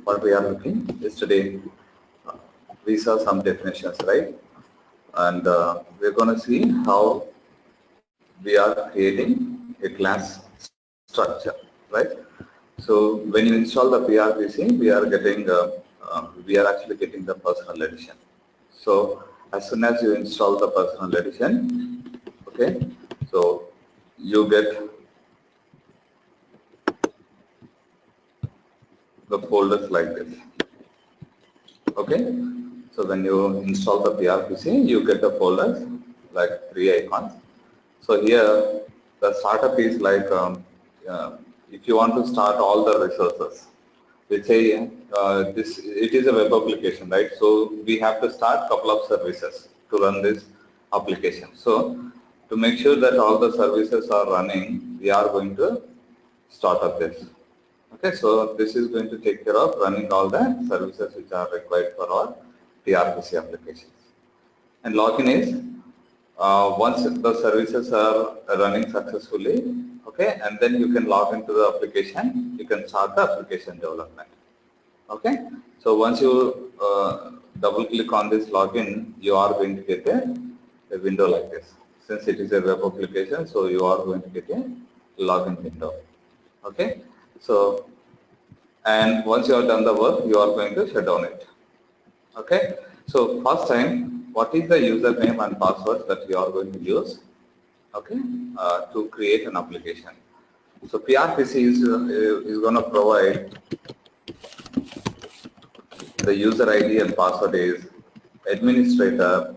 what we are looking yesterday, we saw some definitions, right? And we're going to see how we are creating a class structure, right? So when you install the PRPC, we are actually getting the personal edition. So as soon as you install the personal edition, okay, so you get the folders like this. Okay, so when you install the PRPC, you get the folders like 3 icons. So here the startup is like if you want to start all the resources, we say it is a web application, right? So we have to start a couple of services to run this application. So to make sure that all the services are running, we are going to start up this. Okay, so this is going to take care of running all the services which are required for our PRPC applications. And login is once the services are running successfully, okay, and then you can log into the application, you can start the application development. Okay, so once you double click on this login, you are going to get a window like this. Since it is a web application, so you are going to get a login window. Okay, so and once you have done the work, you are going to shut down it. Okay, so first time, what is the username and password that you are going to use, okay, to create an application? So PRPC is going to provide the user ID and password is administrator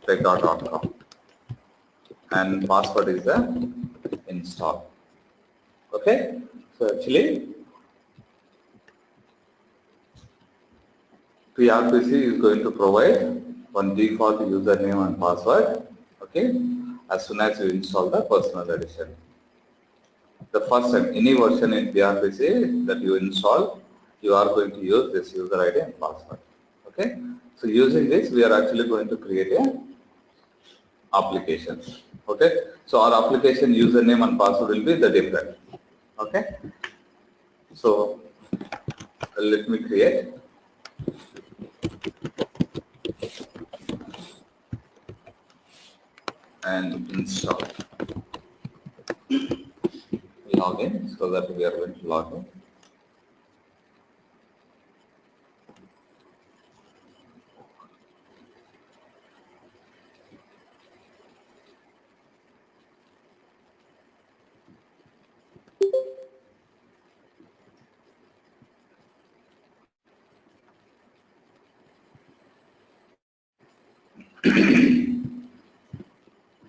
@pega.com and password is the install. Okay, so actually PRPC is going to provide one default username and password, okay, as soon as you install the personal edition. The first time, any version in PRPC that you install, you are going to use this user ID and password. Okay, so using this, we are actually going to create a application. Okay, so our application username and password will be the different. Okay, so let me create. And install. Login, so that we are going to log in.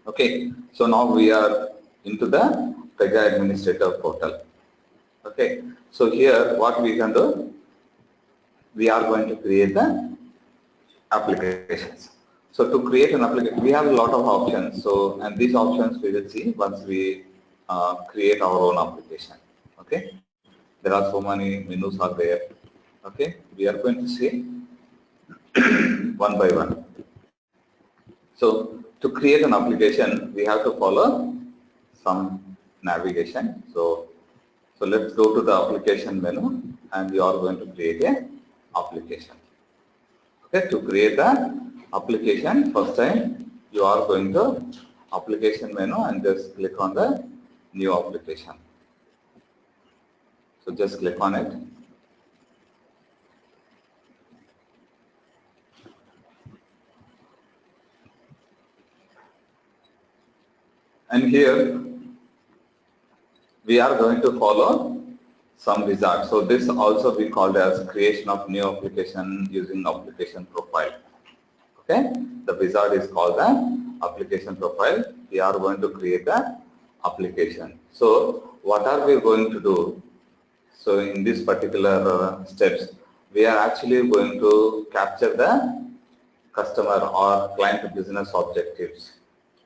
Okay, so now we are into the Pega Administrator portal. Okay, so here what we can do, we are going to create the applications. So to create an application, we have a lot of options. So, and these options we will see once we create our own application. Okay, there are so many menus are there. Okay, we are going to see one by one. So to create an application, we have to follow some navigation. So let's go to the application menu and you are going to create a application. Okay, to create the application, first time you are going to application menu and just click on the new application. So just click on it. And here we are going to follow some wizard. So this also we called as creation of new application using application profile. Okay, the wizard is called the application profile. We are going to create the application. So what are we going to do? So in this particular steps, we are actually going to capture the customer or client business objectives.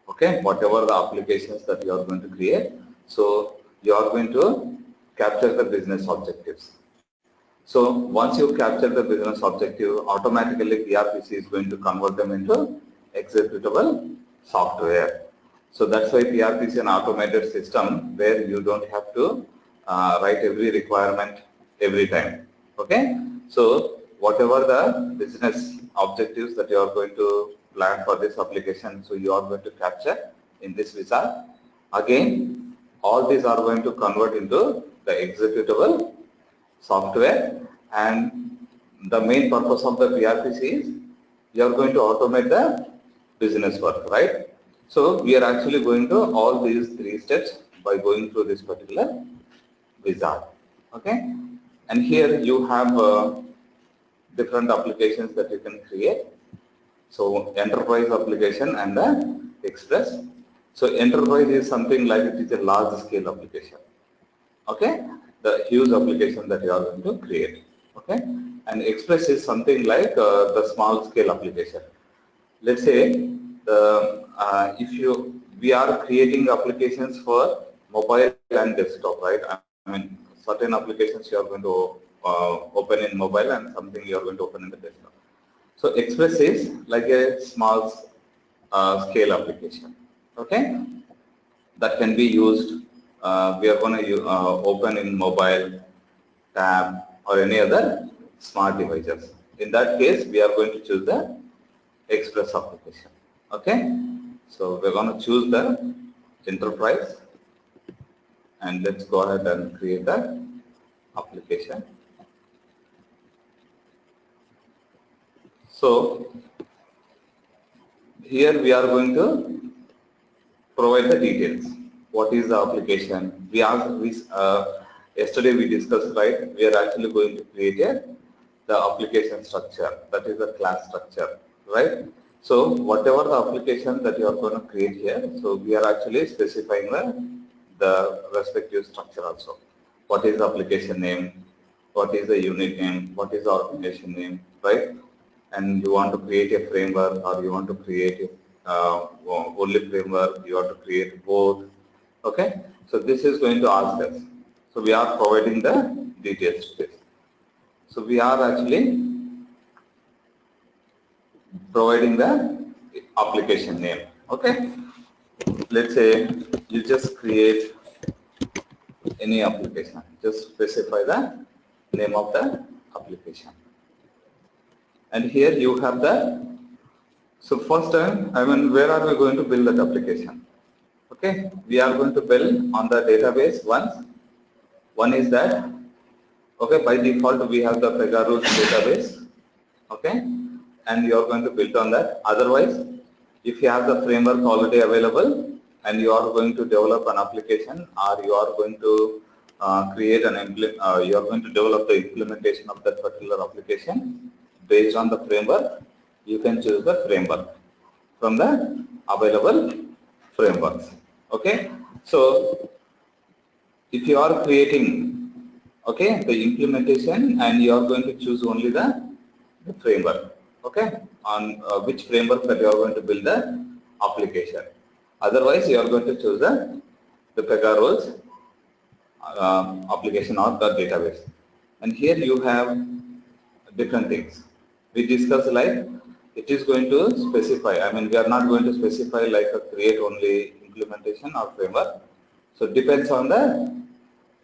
Okay, whatever the applications that you are going to create, so you are going to capture the business objectives. So once you capture the business objective, automatically PRPC is going to convert them into executable software. So that's why PRPC is an automated system where you don't have to write every requirement every time. Okay, so whatever the business objectives that you are going to plan for this application, so you are going to capture in this wizard. Again, all these are going to convert into the executable software, and the main purpose of the PRPC is you are going to automate the business work, right? So we are actually going to all these three steps by going through this particular wizard. Okay, and here you have different applications that you can create. So enterprise application and the express. So enterprise is something like it is a large scale application. Okay, the huge application that you are going to create. Okay, and express is something like the small scale application. Let's say if we are creating applications for mobile and desktop, right? I mean, certain applications you are going to open in mobile and something you are going to open in the desktop. So express is like a small scale application. Okay, that can be used. We are going to open in mobile, tab, or any other smart devices. In that case, we are going to choose the express application. Okay, so we're going to choose the enterprise, and let's go ahead and create the application. So here we are going to provide the details. What is the application? Yesterday we discussed, right? We are actually going to create the application structure, that is the class structure, right? So whatever the application that you are going to create here, so we are actually specifying the respective structure also. What is the application name? What is the unit name? What is the organization name, right? And you want to create a framework, or you want to create only framework, you want to create both. Okay, so this is going to ask us. So we are providing the details to this. So we are actually providing the application name. Okay, let's say you just create any application, just specify the name of the application. And here you have the, so first time, I mean, where are we going to build that application? Okay, we are going to build on the database once. One is that, okay, by default we have the Pega rules database, okay, and you are going to build on that. Otherwise, if you have the framework already available and you are going to develop an application, or you are going to create an you are going to develop the implementation of that particular application based on the framework, you can choose the framework from the available frameworks. Okay, so if you are creating, okay, the implementation, and you are going to choose only the framework, okay, on which framework that you are going to build the application. Otherwise, you are going to choose the Pega rules application or the database. And here you have different things. We discussed like it is going to specify. I mean, we are not going to specify like a create only implementation or framework. So it depends on the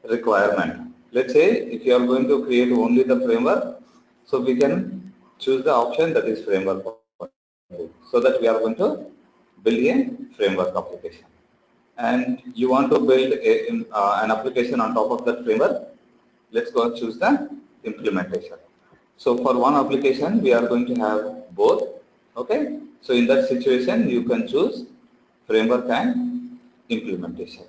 requirement. Let's say if you are going to create only the framework, so we can choose the option that is framework, so that we are going to build a framework application. And you want to build an application on top of that framework, let's go and choose the implementation. So for one application, we are going to have both. Okay, so in that situation, you can choose framework and implementation.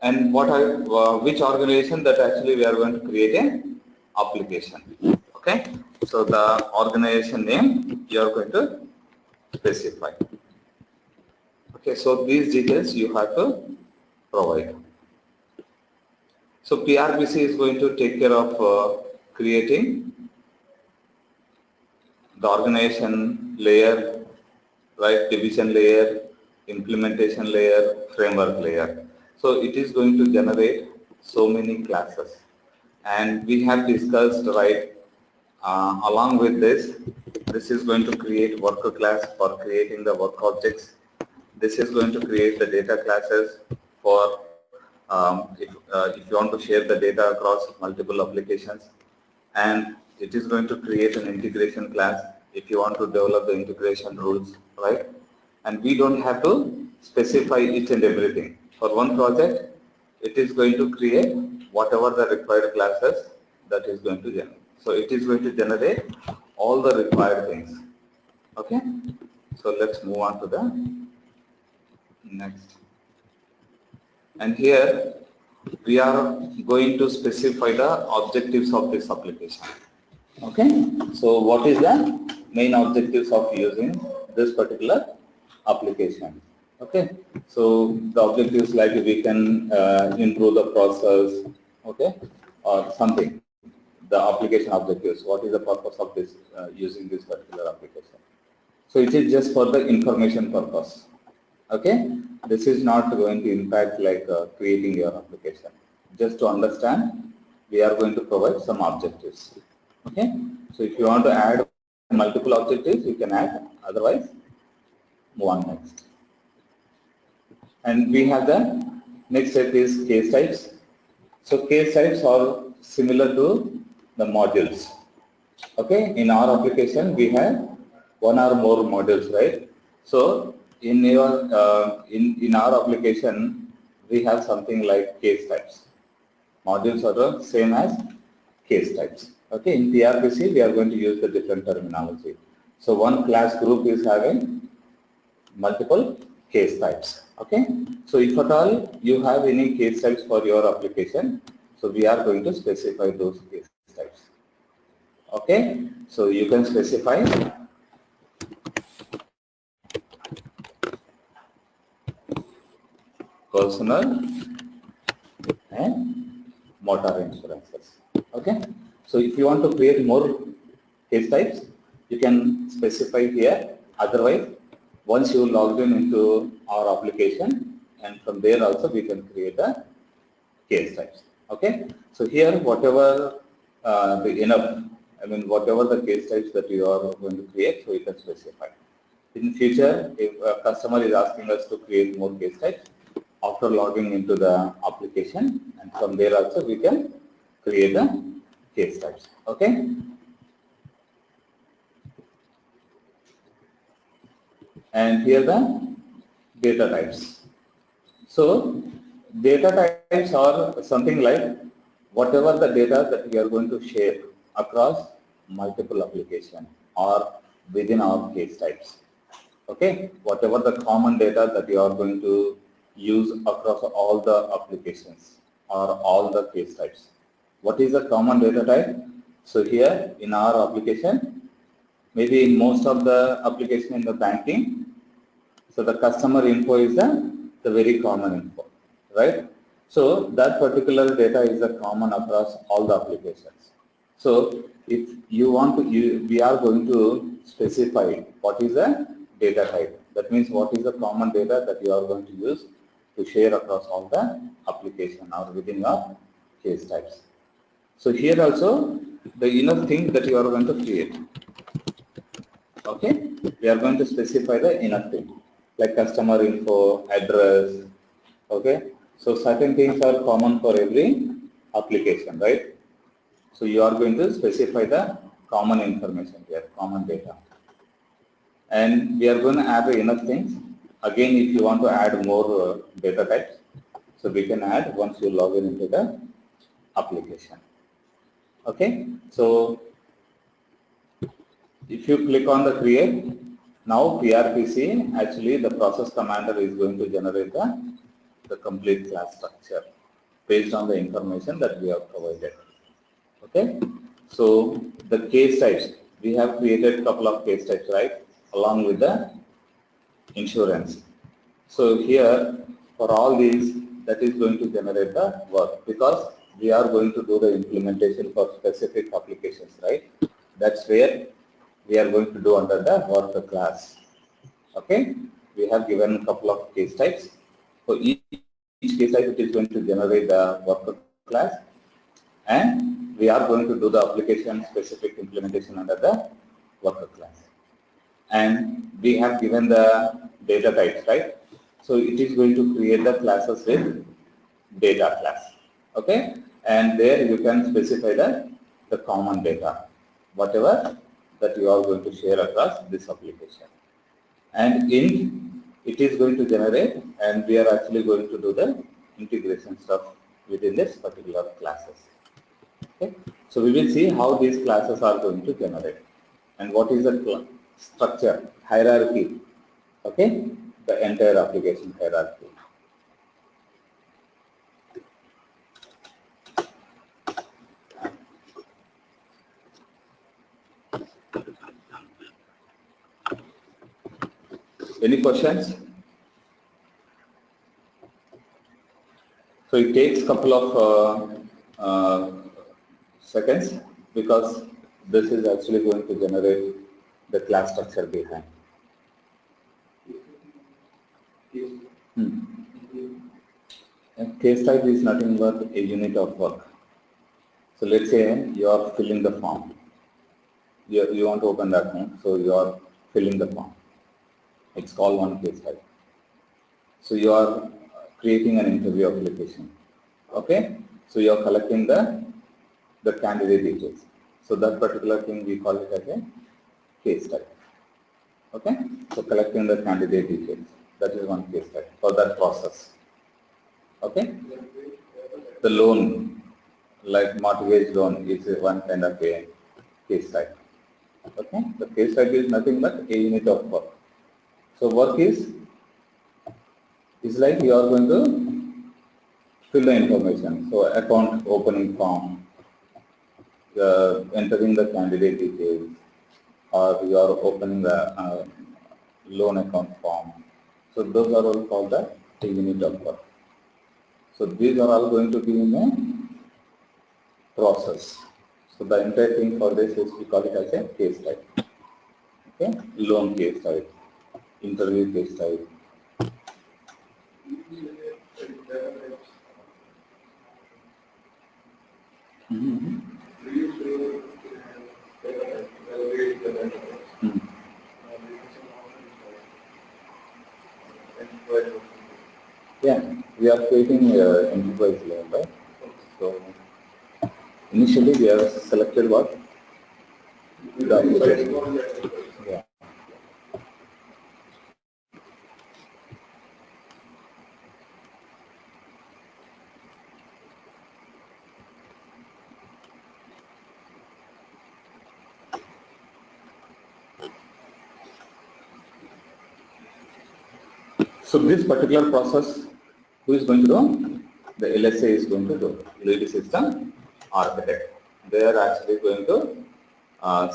And which organization that actually we are going to create an application. Okay, so the organization name you are going to specify. Okay, so these details you have to provide. So PRPC is going to take care of creating the organization layer, right, division layer, implementation layer, framework layer. So it is going to generate so many classes. And we have discussed, right, along with this is going to create worker class for creating the work objects. This is going to create the data classes for if you want to share the data across multiple applications, and it is going to create an integration class if you want to develop the integration rules, right? And we don't have to specify each and everything. For one project, it is going to create whatever the required classes that is going to generate. So it is going to generate all the required things. Okay? So let's move on to the next. And here we are going to specify the objectives of this application. Okay, so what is the main objectives of using this particular application? Okay, so the objectives like we can improve the process, okay, or something. The application objectives. What is the purpose of this using this particular application? So it is just for the information purpose. Okay, this is not going to impact like creating your application. Just to understand, we are going to provide some objectives. Okay, so if you want to add multiple objectives, you can add. Otherwise, move on next. And we have the next step is case types. So case types are similar to the modules. Okay, in our application we have one or more modules, right? So in your in our application we have something like case types. Modules are the same as case types. Okay, in PRPC we are going to use the different terminology. So one class group is having multiple case types. Okay, so if at all you have any case types for your application, so we are going to specify those case types. Okay, so you can specify personal and motor insurances. Okay, so if you want to create more case types, you can specify here. Otherwise, once you logged in into our application, and from there also we can create the case types. Okay, so here whatever whatever the case types that you are going to create, so you can specify. In future, if a customer is asking us to create more case types, after logging into the application, and from there also we can create the case types. Okay. And here the data types. So data types are something like whatever the data that we are going to share across multiple applications or within our case types. Okay, whatever the common data that you are going to use across all the applications or all the case types. What is the common data type? So here in our application, maybe in most of the application in the banking, so the customer info is the very common info, right? So that particular data is a common across all the applications. So if you want to, we are going to specify what is the data type. That means what is the common data that you are going to use to share across all the application or within your case types. So here also the enough thing that you are going to create. Okay, we are going to specify the enough thing like customer info, address. Okay, so certain things are common for every application, right? So you are going to specify the common information here, common data. And we are going to add enough things. Again, if you want to add more data types, so we can add once you log in into the application. Okay, so if you click on the create, now PRPC, actually the process commander is going to generate the complete class structure based on the information that we have provided. Okay, so the case types, we have created a couple of case types, right, along with the insurance. So here for all these, that is going to generate the work because we are going to do the implementation for specific applications, right? That's where we are going to do under the worker class. Okay, we have given a couple of case types. For each case type, it is going to generate the worker class, and we are going to do the application specific implementation under the worker class. And we have given the data types, right? So it is going to create the classes with data class. Okay, and there you can specify the common data, whatever that you are going to share across this application. And in it is going to generate, and we are actually going to do the integration stuff within this particular classes. Okay, so we will see how these classes are going to generate and what is the structure hierarchy. Okay, the entire application hierarchy. Any questions? So it takes a couple of seconds because this is actually going to generate the class structure behind. And case type is nothing but a unit of work. So let's say you are filling the form. You want to open that one, so you are filling the form. It's called one case type. So you are creating an interview application. Okay, so you are collecting the candidate details. So that particular thing we call it as a case type. Okay, so collecting the candidate details, that is one case type for that process. Okay, the loan, like mortgage loan, is one kind of a case type. Okay, the case type is nothing but a unit of work. So work is like you are going to fill the information. So account opening form, entering the candidate details, or you are opening the loan account form. So those are all called the unit of work. So these are all going to be in a process. So the entire thing for this is we call it as a case type. Okay, loan case type, interview case type. Yeah, we are creating enterprise level, right? So initially we have selected what? The application. Yeah. So this particular process, who is going to do? The LSA is going to do, lead system architect. They are actually going to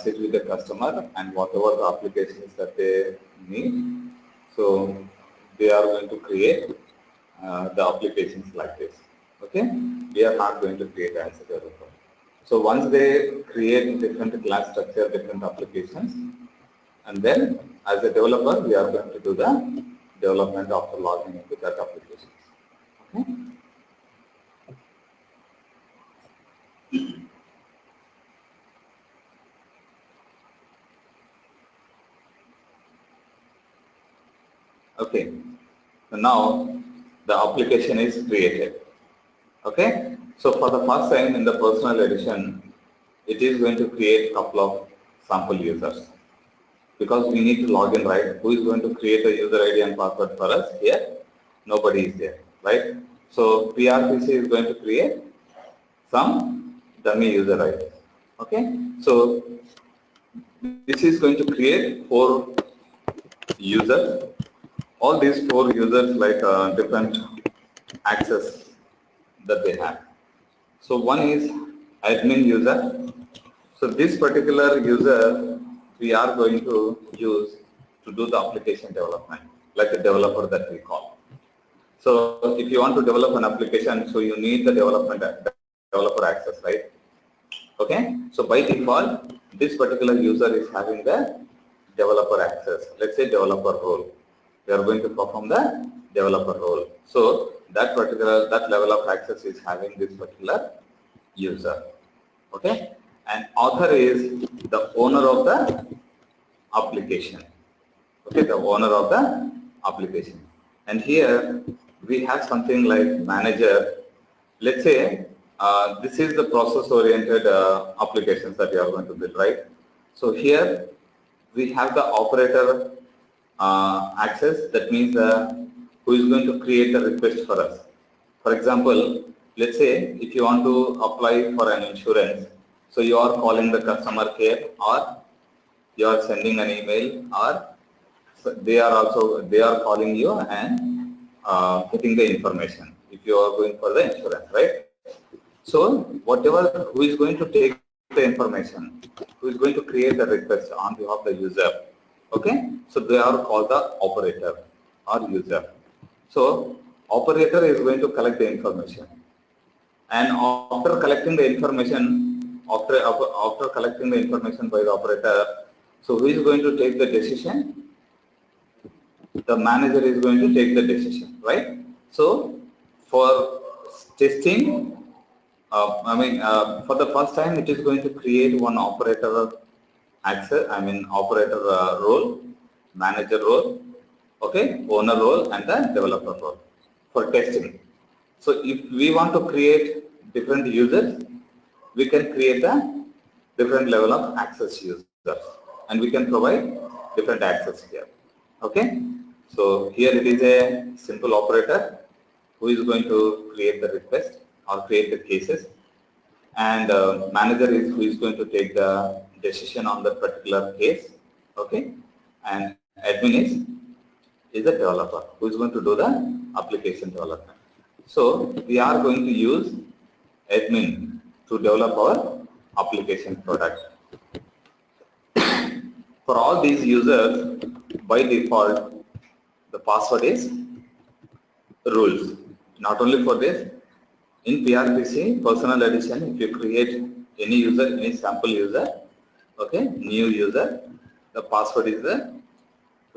sit with the customer and whatever the applications that they need. So they are going to create the applications like this. Okay, we are not going to create as a developer. So once they create different class structure, different applications, and then as a developer, we are going to do the development after logging into that application. Okay. Okay. So now the application is created. Okay. So for the first time in the personal edition, it is going to create a couple of sample users because we need to log in, right? Who is going to create a user ID and password for us here? Nobody is there, right? So PRPC is going to create some dummy user ID. Okay. So this is going to create 4 users. All these 4 users like different access that they have. So one is admin user. So this particular user we are going to use to do the application development, like a developer that we call. So if you want to develop an application, so you need the developer access, right? Okay. So by default, this particular user is having the developer access. Let's say developer role. We are going to perform the developer role. So that level of access is having this particular user. Okay. And author is the owner of the application. Okay, the owner of the application. And here we have something like manager let's say this is the process-oriented applications that you are going to build, right? So here we have the operator access. That means who is going to create the request for us. For example, let's say if you want to apply for an insurance, so you are calling the customer care, or you are sending an email, or they are calling you and getting the information if you are going for the insurance, right? So whatever, who is going to take the information, who is going to create the request on behalf of the user, okay? So they are called the operator or user. So operator is going to collect the information, and after collecting the information, after collecting the information by the operator, so who is going to take the decision? The manager is going to take the decision, right? So for testing, for the first time, it is going to create one operator access, operator role, manager role, okay, owner role, and the developer role for testing. So if we want to create different users, we can create a different level of access users, and we can provide different access here, okay? So here it is a simple operator who is going to create the request or create the cases, and manager is who is going to take the decision on that particular case, okay? And admin is the developer who is going to do the application development. So we are going to use admin to develop our application product. For all these users, by default, the password is rules. Not only for this, in PRPC personal edition, if you create any user, any sample user, okay, new user, the password is the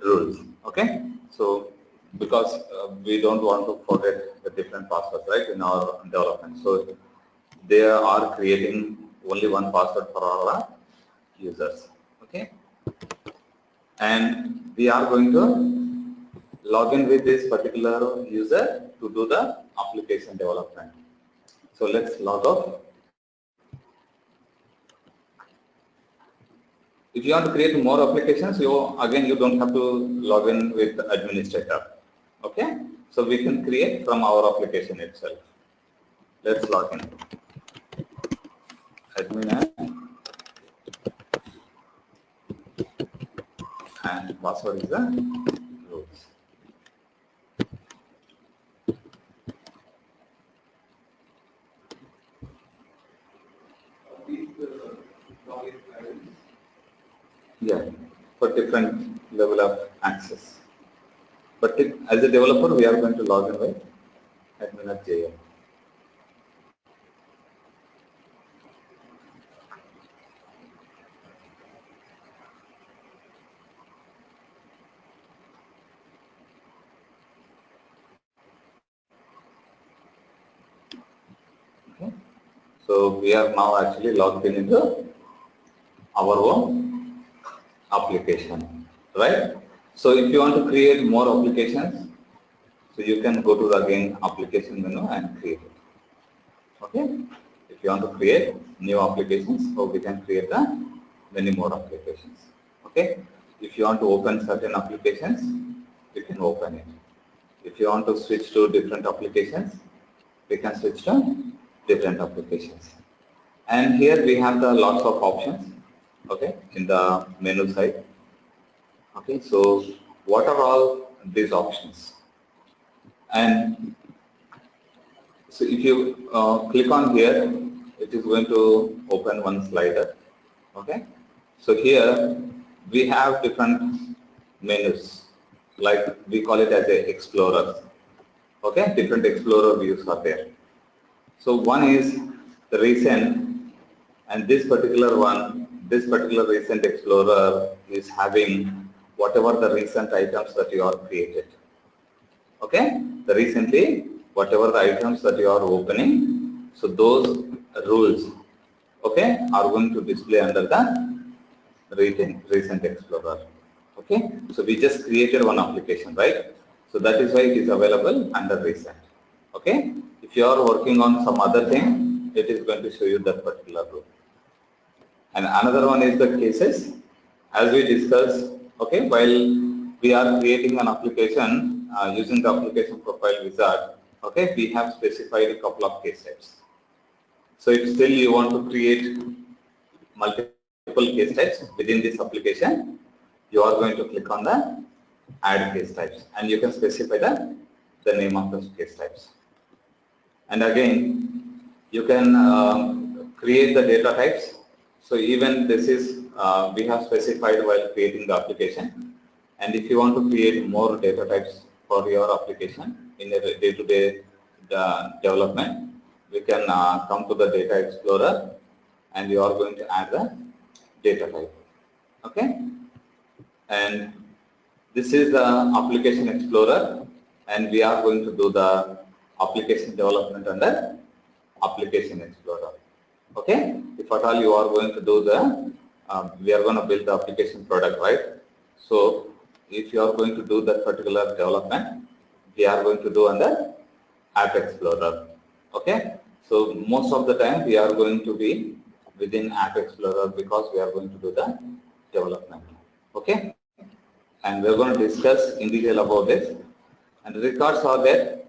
rules, okay? So because we don't want to forget the different passwords, right, in our development. So they are creating only one password for all our users, okay? And we are going to log in with this particular user to do the application development. So let's log off. If you want to create more applications, you don't have to log in with the administrator. Okay? So we can create from our application itself. Let's log in. Admin and password is the rules. Yeah, for different level of access. But as a developer, we are going to log in with admin@jm. Okay. So we are now actually logged in into our own application, right? So if you want to create more applications, so you can go to the again application menu and create it. Okay. If you want to create new applications, so we can create many more applications. Okay. If you want to open certain applications, you can open it. If you want to switch to different applications, we can switch to different applications. And here we have the lots of options, okay, in the menu side. Okay, so what are all these options? And so if you click on here, it is going to open one slider. Okay, so here we have different menus, like we call it as a explorer. Okay, different explorer views are there. So one is the recent, and this particular recent explorer is having whatever the recent items that you are created. Okay, the recently whatever the items that you are opening, so those rules, okay, are going to display under the recent explorer. Okay, so we just created one application, right? So that is why it is available under recent. Okay, If you are working on some other thing, it is going to show you that particular rule. And another one is the cases. As we discussed, okay, while we are creating an application using the application profile wizard, okay, we have specified a couple of case types. So if still you want to create multiple case types within this application, you are going to click on the add case types, and you can specify the name of those case types. And again, you can create the data types. So even this is we have specified while creating the application. And if you want to create more data types for your application in a day-to-day development, we can come to the Data Explorer, and you are going to add the data type. Okay, and this is the Application Explorer, and we are going to do the application development under Application Explorer. Okay, if at all you are going to do the, we are going to build the application product, right? So if you are going to do that particular development, we are going to do under App Explorer. Okay, so most of the time we are going to be within App Explorer because we are going to do the development. Okay, and we are going to discuss in detail about this. And the records are there.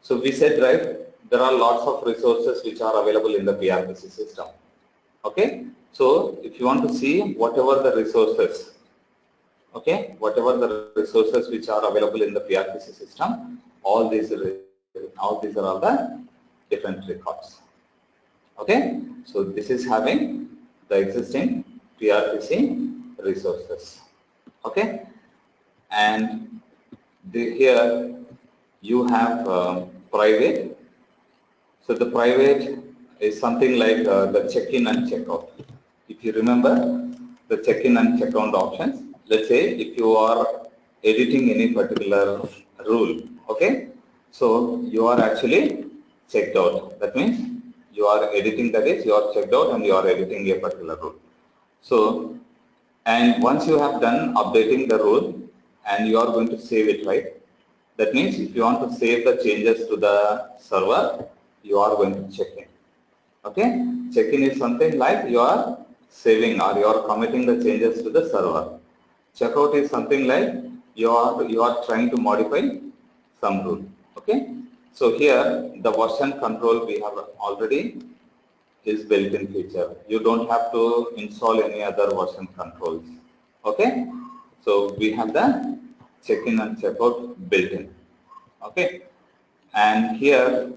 So we said, right, there are lots of resources which are available in the gRPC system. Okay, so if you want to see whatever the resources, okay, whatever the resources which are available in the gRPC system, all these are all the different records. Okay, so this is having the existing gRPC resources. Okay, and here you have private. So the private is something like the check-in and check-out. If you remember the check-in and check-out options, let's say if you are editing any particular rule, okay, so you are actually checked out. That means you are editing, that is you are checked out and you are editing a particular rule. So, and once you have done updating the rule and you are going to save it, right? That means if you want to save the changes to the server, you are going to check in. Okay, check-in is something like you are saving or you are committing the changes to the server. Checkout is something like you are trying to modify some rule. Okay, so here the version control we have already is built-in feature. You don't have to install any other version controls. Okay, so we have the check-in and checkout built-in. Okay, and here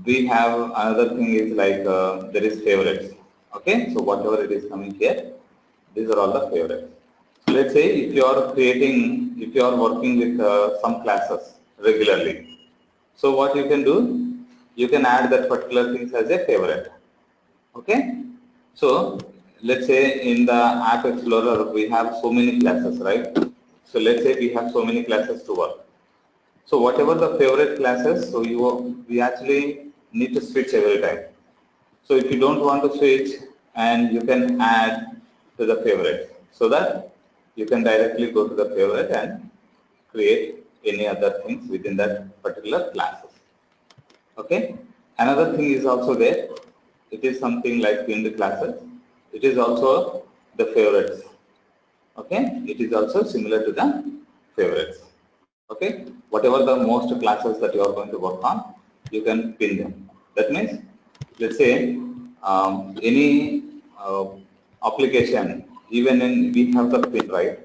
we have another thing is like there is favorites. Okay, so whatever it is coming here, these are all the favorites. So let's say if you are creating, if you are working with some classes regularly, so what you can do, you can add that particular things as a favorite. Okay, so let's say in the App Explorer we have so many classes, right? So let's say we have so many classes to work. So whatever the favorite classes, so we actually need to switch every time. So if you don't want to switch, and you can add to the favorite, so that you can directly go to the favorite and create any other things within that particular classes. Okay. Another thing is also there. It is something like pinned classes. It is also the favorites. Okay. It is also similar to the favorites. Okay, whatever the most classes that you are going to work on, you can pin them. That means, let's say any application, even in we have the pin, right?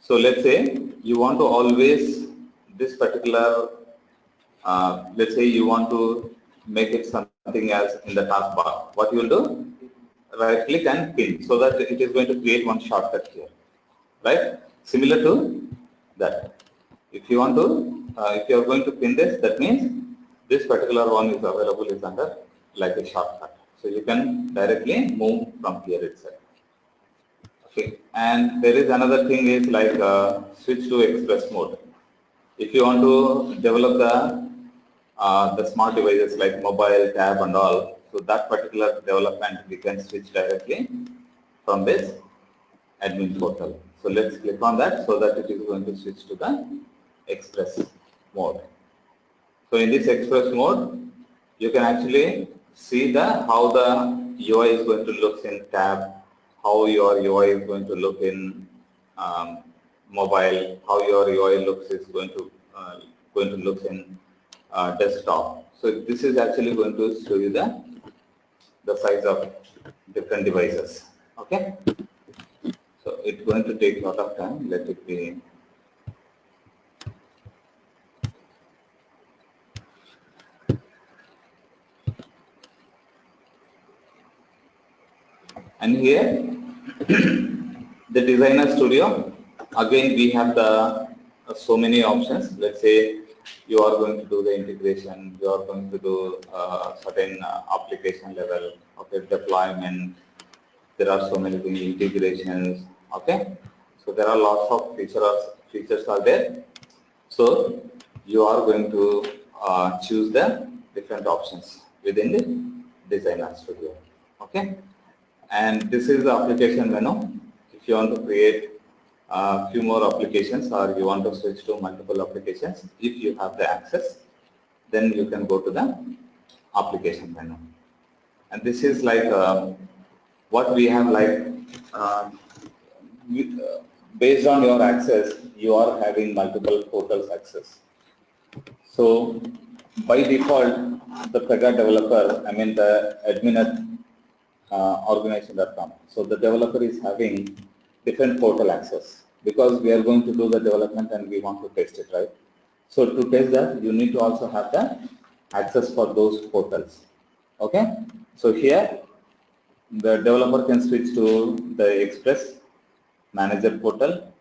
So let's say you want to always this particular, let's say you want to make it something as in the taskbar. What you will do? Right click and pin, so that it is going to create one shortcut here, right? Similar to that. If you want to, if you are going to pin this, that means this particular one is available is under like a shortcut. So you can directly move from here itself. Okay, and there is another thing is like switch to express mode. If you want to develop the smart devices like mobile, tab and all, so that particular development we can switch directly from this admin portal. So let's click on that so that it is going to switch to the express mode. So in this express mode, you can actually see how the UI is going to look in tab, how your UI is going to look in mobile, how your UI looks is going to look in desktop. So this is actually going to show you the size of different devices. Okay. So it's going to take a lot of time. Let it be. And here, the Designer Studio, again we have the so many options. Let's say you are going to do the integration, you are going to do certain application level, okay, deployment. There are so many things, integrations, okay. So there are lots of features are there. So you are going to choose the different options within the Designer Studio, okay. And this is the application menu. If you want to create a few more applications or you want to switch to multiple applications, if you have the access, then you can go to the application menu. And this is like what we have like based on your access, you are having multiple portals access. So by default, the Pega developer, I mean the admin at organization.com. So the developer is having different portal access because we are going to do the development and we want to test it, right? So to test that, you need to also have the access for those portals. Okay. So here, the developer can switch to the Express Manager portal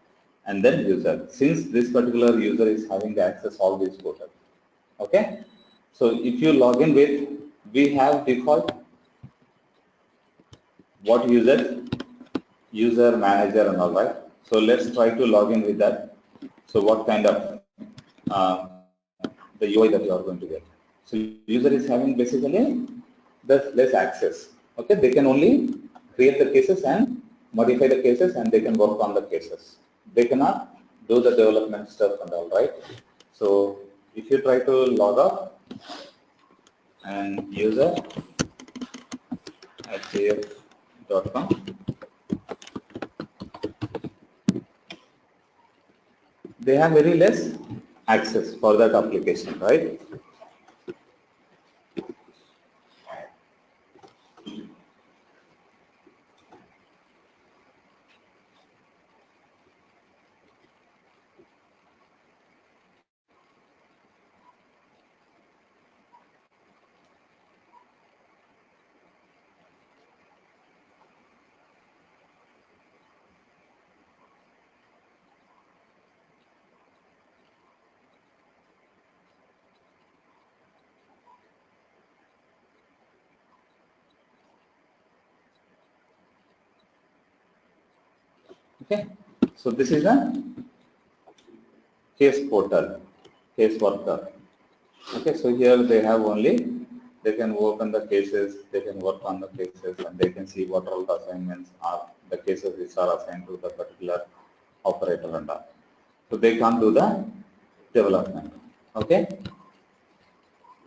and then user. Since this particular user is having the access all these portals. Okay. So if you log in with, we have default what user manager and all, right? So let's try to log in with that. So what kind of the UI that you are going to get. So user is having basically the less access. Okay, they can only create the cases and modify the cases and they can work on the cases. They cannot do the development stuff and all, right? So if you try to log off and user at cf.com, they have very less access for that application, right? Okay, so this is a case portal, case worker. Okay, so here they have only, they can work on the cases, they can work on the cases and they can see what all the assignments are, the cases which are assigned to the particular operator and all. So they can't do the development. Okay,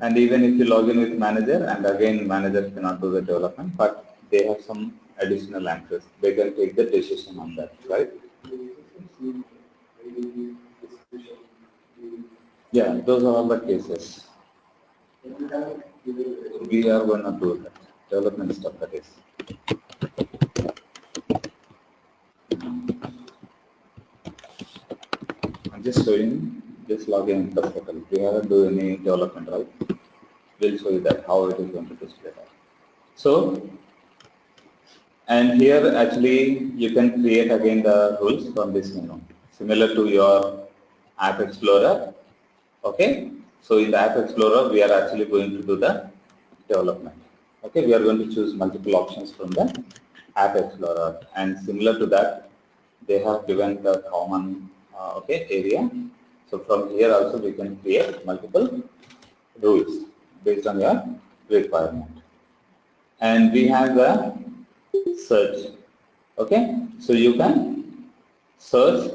and even if you log in with manager and again manager cannot do the development, but they have some additional access. They can take the decision on that, right? Yeah, those are all the cases. We are going to do that development stuff, that is. I'm just showing this login into the portal. We haven't done any development, right? We'll show you that how it is going to display that. So, and here actually you can create again the rules from this menu, similar to your App Explorer. Okay, so in the App Explorer we are actually going to do the development. Okay, we are going to choose multiple options from the App Explorer, and similar to that, they have given the common okay area. So from here also we can create multiple rules based on your requirement, and we have the search. Okay, so you can search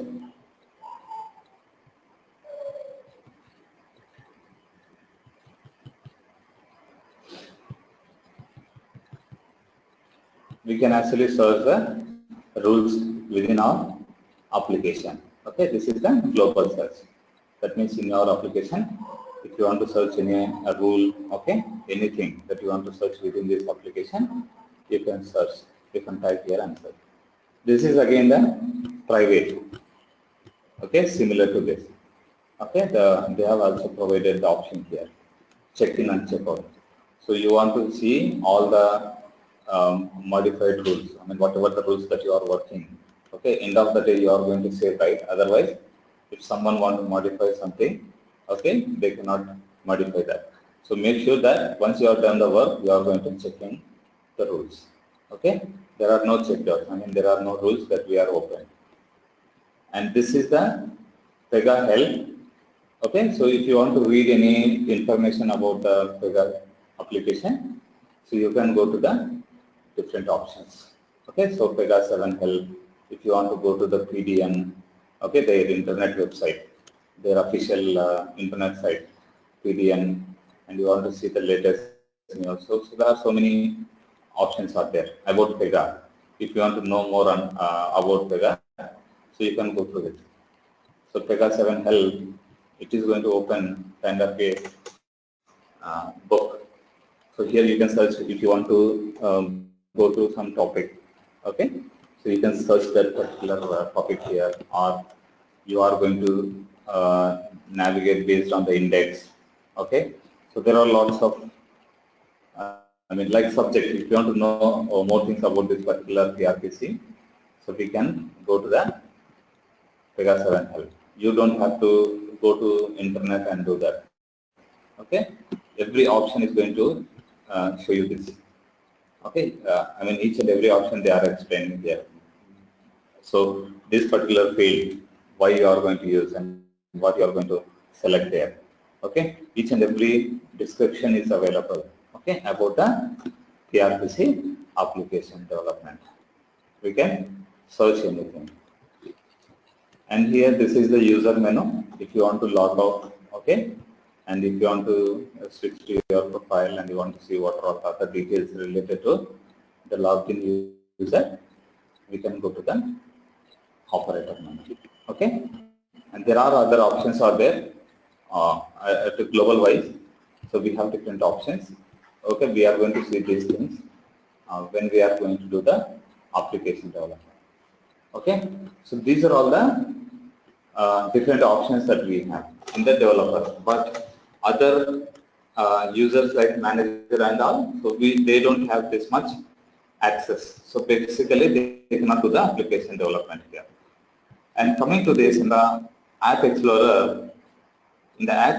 we can actually search the rules within our application. Okay, this is the global search. That means in your application, if you want to search any a rule, okay, anything that you want to search within this application, you can search. You can type here and search. This is again the private. Okay, similar to this. Okay, they have also provided the option here, check-in and check-out. So you want to see all the modified rules. I mean, whatever the rules that you are working. Okay, end of the day you are going to save, right? Otherwise, if someone want to modify something, okay, they cannot modify that. So make sure that once you have done the work, you are going to check in the rules. Okay, there are no checkouts. I mean, there are no rules that we are open. And this is the Pega help. Okay, so if you want to read any information about the Pega application, so you can go to the different options. Okay, so Pega 7 help. If you want to go to the PDN, okay, their internet website, their official internet site, PDN, and you want to see the latest news. So there are so many options are there about Pega. If you want to know more on about Pega, so you can go through it. So Pega 7 help, it is going to open kind of a book. So here you can search if you want to go to some topic. Okay, so you can search that particular topic here, or you are going to navigate based on the index. Okay, so there are lots of I mean, like subject. If you want to know more things about this particular PRPC, so we can go to the Pega 7 help. You don't have to go to internet and do that. Okay, every option is going to show you this. Okay, I mean each and every option they are explaining there. So this particular field, why you are going to use and what you are going to select there. Okay, each and every description is available. Okay, about the PRPC application development. We can search anything. And here this is the user menu. If you want to log out, okay, and if you want to switch to your profile and you want to see what are all the other details related to the logged-in user, we can go to the operator menu. Okay, and there are other options are there at a global wise. So we have different options. Okay, we are going to see these things when we are going to do the application development. Okay, so these are all the different options that we have in the developer, but other users like manager and all, so they don't have this much access. So basically they cannot do the application development here. And coming to this, in the App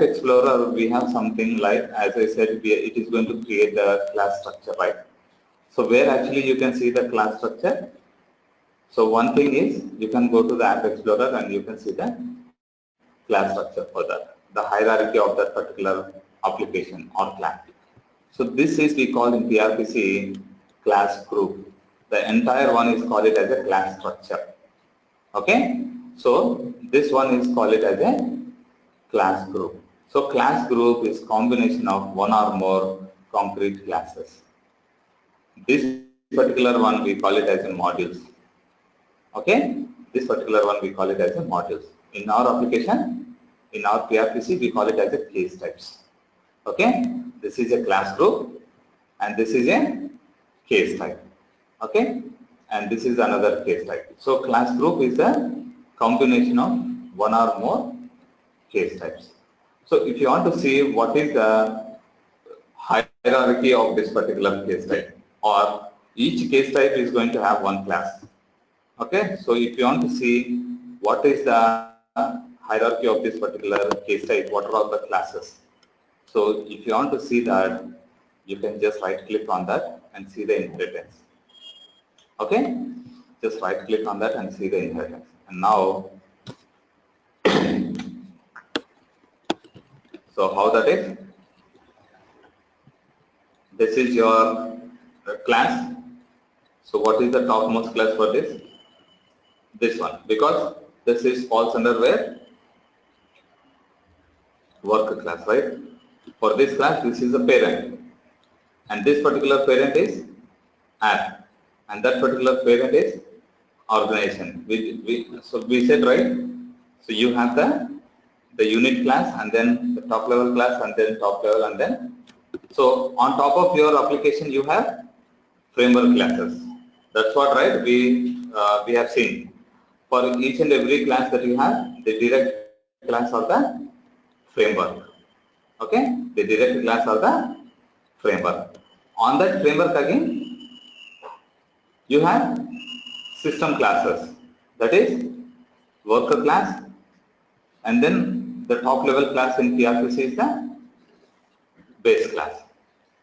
Explorer, we have something like, as I said, it is going to create the class structure, right? So where actually you can see the class structure. So one thing is you can go to the App Explorer and you can see the class structure for that, the hierarchy of that particular application or class. So this is we call in PRPC class group. The entire one is called it as a class structure. Okay, so this one is called it as a class group. So class group is combination of one or more concrete classes. This particular one we call it as a modules. Okay, this particular one we call it as a modules. In our application, in our PRPC, we call it as a case types. Okay, this is a class group and this is a case type. Okay, and this is another case type. So class group is a combination of one or more case types. So if you want to see what is the hierarchy of this particular case type, or each case type is going to have one class. Okay, so if you want to see what is the hierarchy of this particular case type, what are all the classes. So if you want to see that, you can just right click on that and see the inheritance. Okay, just right click on that and see the inheritance. And now, so how that is? This is your class. So what is the topmost class for this? This one, because this is falls under where? Work class, right? For this class, this is a parent, and this particular parent is app. and that particular parent is organization. So we said, right? So you have the unit class, and then the top level class, and then top level, and then so on top of your application you have framework classes. That's what, right? We have seen for each and every class that you have the direct class or the framework. Okay, the direct class or the framework. On that framework again, you have system classes, that is worker class, and then the top level class in PRPC is the base class.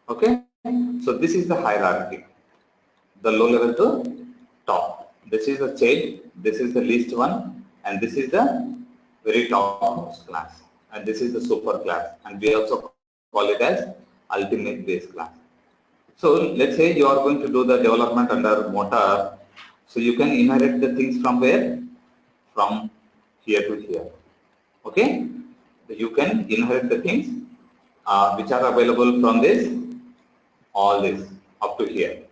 Okay, so this is the hierarchy, the low level to top. This is the child, this is the least one, and this is the very topmost class, and this is the super class, and we also call it as ultimate base class. So let's say you are going to do the development under motor, so you can inherit the things from where? From here to here. Okay, you can inherit the things which are available from this, all this up to here.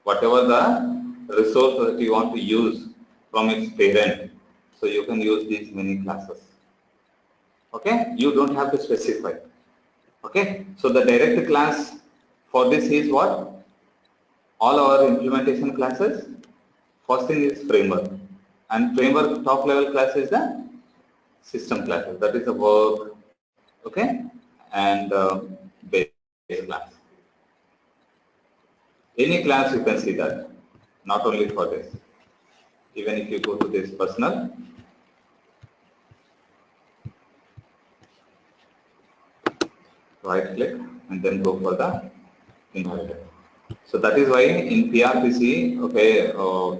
Whatever the resource that you want to use from its parent, so you can use these many classes. Okay, you don't have to specify. Okay, so the direct class for this is what? All our implementation classes. First thing is framework, and framework top level class is the system classes, that is the work, okay, and base class. Any class you can see that, not only for this. Even if you go to this personal, right click and then go for the inherited. So that is why in PRPC, okay,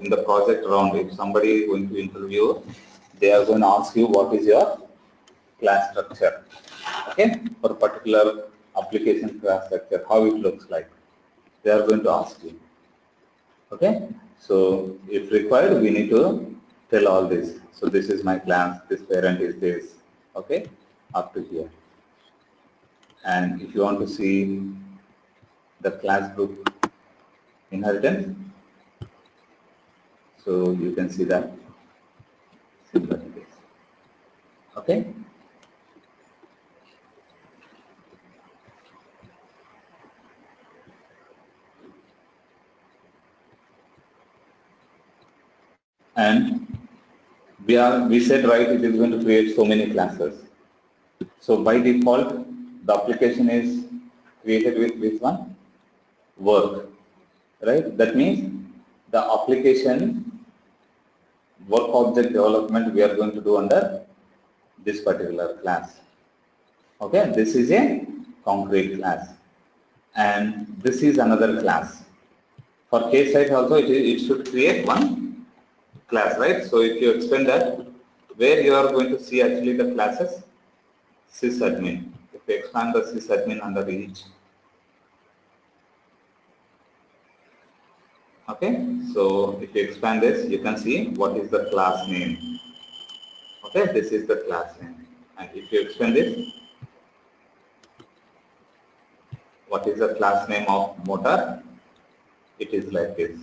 in the project round, if somebody is going to interview, they are going to ask you what is your class structure, okay, for a particular application class structure, how it looks like. They are going to ask you, okay. So if required, we need to tell all this. So this is my class, this parent is this, okay, up to here. And if you want to see the class group inheritance, so you can see that similar to this, okay. And we said, right, it is going to create so many classes. So by default, the application is created with this one, work, right? That means the application work object development we are going to do under this particular class. Okay, this is a concrete class, and this is another class. For case site also, it should create one class, right? So if you expand that, where you are going to see actually the classes, sysadmin. If you expand the sysadmin under each, okay. So if you expand this, you can see what is the class name. Okay, this is the class name, and if you expand this, what is the class name of motor? It is like this.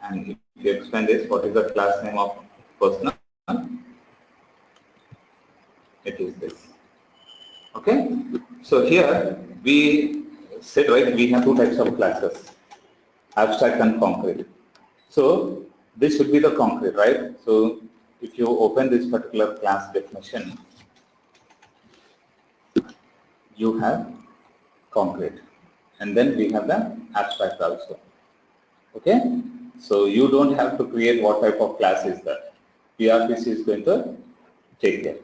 And if you expand this, what is the class name of personal? It is this. Okay. So here we said, right, we have two types of classes, abstract and concrete. So this should be the concrete, right? So if you open this particular class definition, you have concrete, and then we have the abstract also. Okay, so you don't have to create what type of class is that. PRPC is going to take care.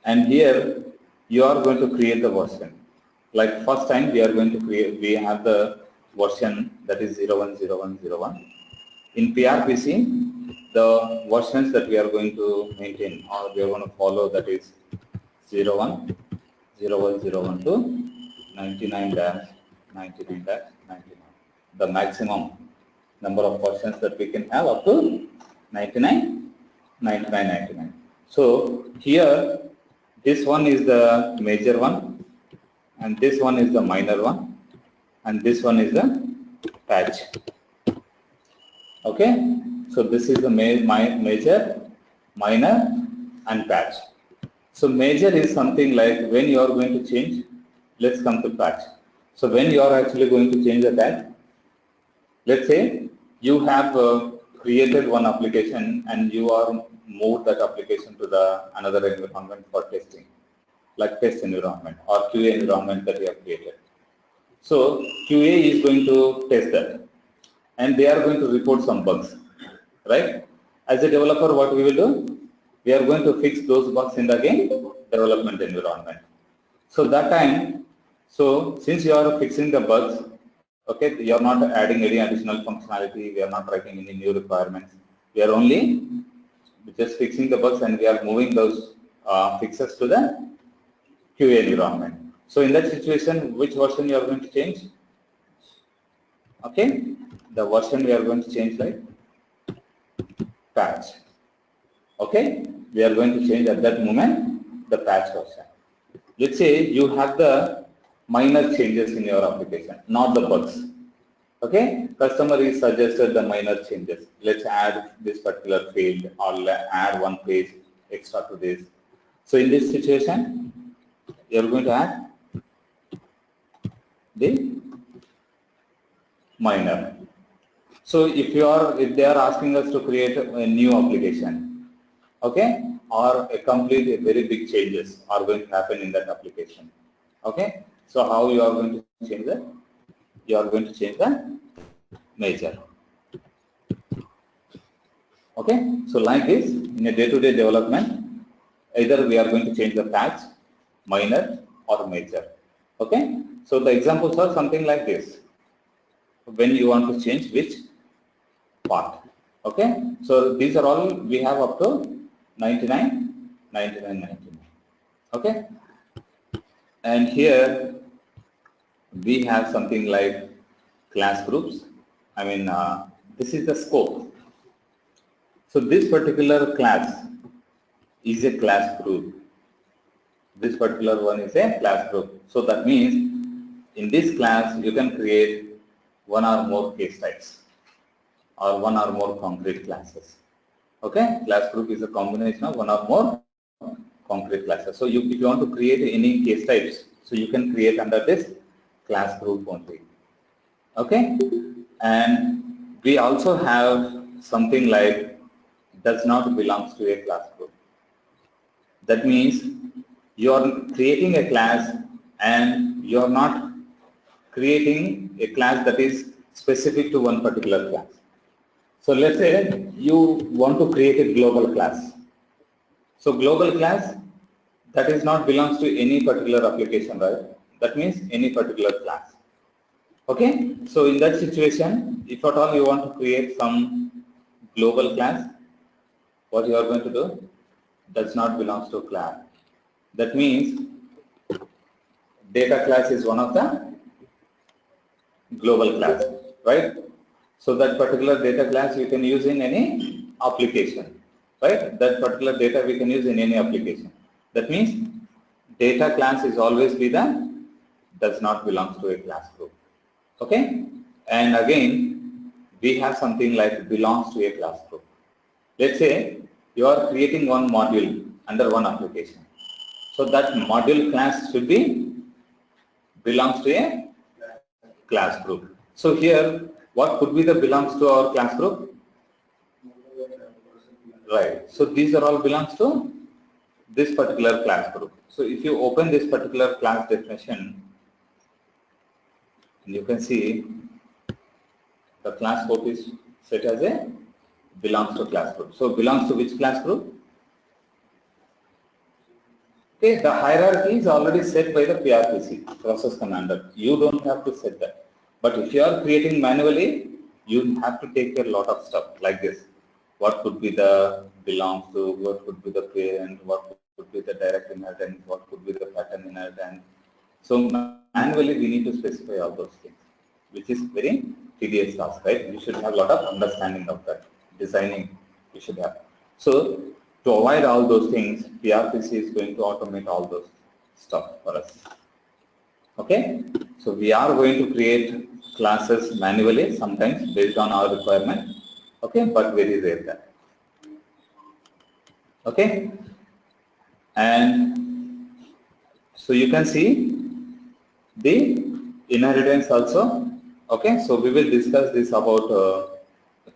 And here you are going to create the version. Like first time we are going to create, we have the version that is 010101. In PRPC, the versions that we are going to maintain or we are going to follow, that is 01, 01012, 99-99-99. The maximum number of versions that we can have up to 99, 99, 99. So here this one is the major one, and this one is the minor one, and this one is the patch. Okay, so this is the major, minor, and patch. So major is something like when you are going to change. Let's come to patch. So when you are actually going to change the tag, let's say you have created one application and you are moved that application to the another environment for testing, like test environment or QA environment that you have created. So QA is going to test that and they are going to report some bugs, right? As a developer, what we will do? We are going to fix those bugs in the again development environment. So that time, so since you are fixing the bugs, okay, you are not adding any additional functionality, we are not writing any new requirements, we are only just fixing the bugs and we are moving those fixes to the QA environment. So in that situation, which version you are going to change? Okay, the version we are going to change like patch. Okay, we are going to change at that moment the patch version. Let's say you have the minor changes in your application, not the bugs. Okay, customer is suggested the minor changes. Let's add this particular field or add one page extra to this. So in this situation, you are going to add the minor. So if they are asking us to create a new application, okay, or a complete very big changes are going to happen in that application. Okay, so how you are going to change that? You are going to change the major. Okay, so like this in a day-to-day development, either we are going to change the patch, minor, or major. Okay, so the examples are something like this. When you want to change which part. Okay, so these are all we have up to 99, 99, 99. Okay, and here we have something like class groups. I mean, this is the scope. So this particular class is a class group. This particular one is a class group. So that means in this class you can create one or more case types or one or more concrete classes. Okay, class group is a combination of one or more concrete classes. So if you want to create any case types, so you can create under this class group only. Okay, and we also have something like does not belongs to a class group. That means you are creating a class and you are not creating a class that is specific to one particular class. So let's say you want to create a global class. So global class that is not belongs to any particular application, right? That means any particular class. Okay, so in that situation, if at all you want to create some global class, what you are going to do? Does not belongs to a class. That means data class is one of the global class, right? So that particular data class you can use in any application, right? That particular data we can use in any application. That means data class is always be the does not belongs to a class group. Okay, and again we have something like belongs to a class group. Let's say you are creating one module under one application. So that module class should be belongs to a class group. So here what could be the belongs to our class group? Right. So these are all belongs to this particular class group. So if you open this particular class definition, you can see the class scope is set as a belongs to class group. So belongs to which class group? Okay, the hierarchy is already set by the PRPC, process commander. You don't have to set that. But if you are creating manually, you have to take care a lot of stuff like this. What could be the belongs to, what could be the parent, what could be the direct inheritance, what could be the pattern inheritance. So manually we need to specify all those things, which is very tedious task, right? You should have a lot of understanding of that. Designing you should have. So to avoid all those things, PRPC is going to automate all those stuff for us. Okay, so we are going to create classes manually sometimes based on our requirement. Okay, but very rare that. Okay, and so you can see the inheritance also. Okay, so we will discuss this about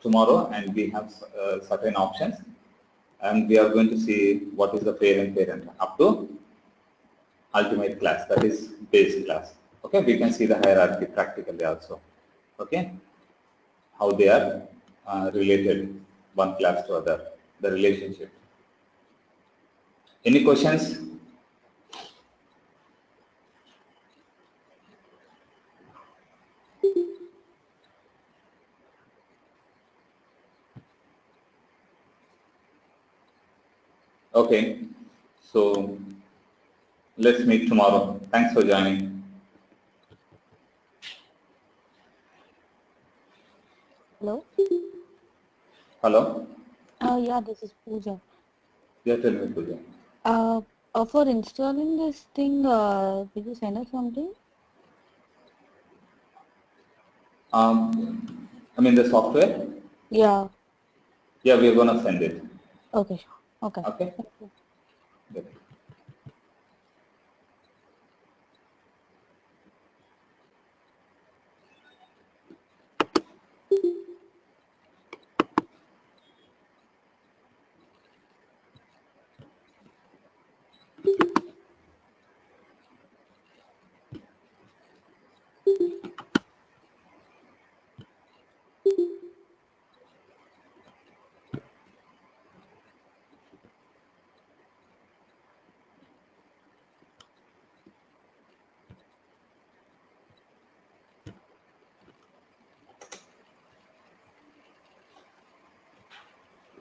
tomorrow, and we have certain options, and we are going to see what is the parent up to ultimate class, that is base class. Okay, we can see the hierarchy practically also. Okay, how they are related one class to other, the relationship. Any questions? Okay, so let's meet tomorrow. Thanks for joining. Hello? Hello? Yeah, this is Pooja. Yeah, tell me, Pooja. For installing this thing, did you send us something? I mean the software? Yeah. Yeah, we're gonna send it. Okay. Okay. Okay? Thank you. Good.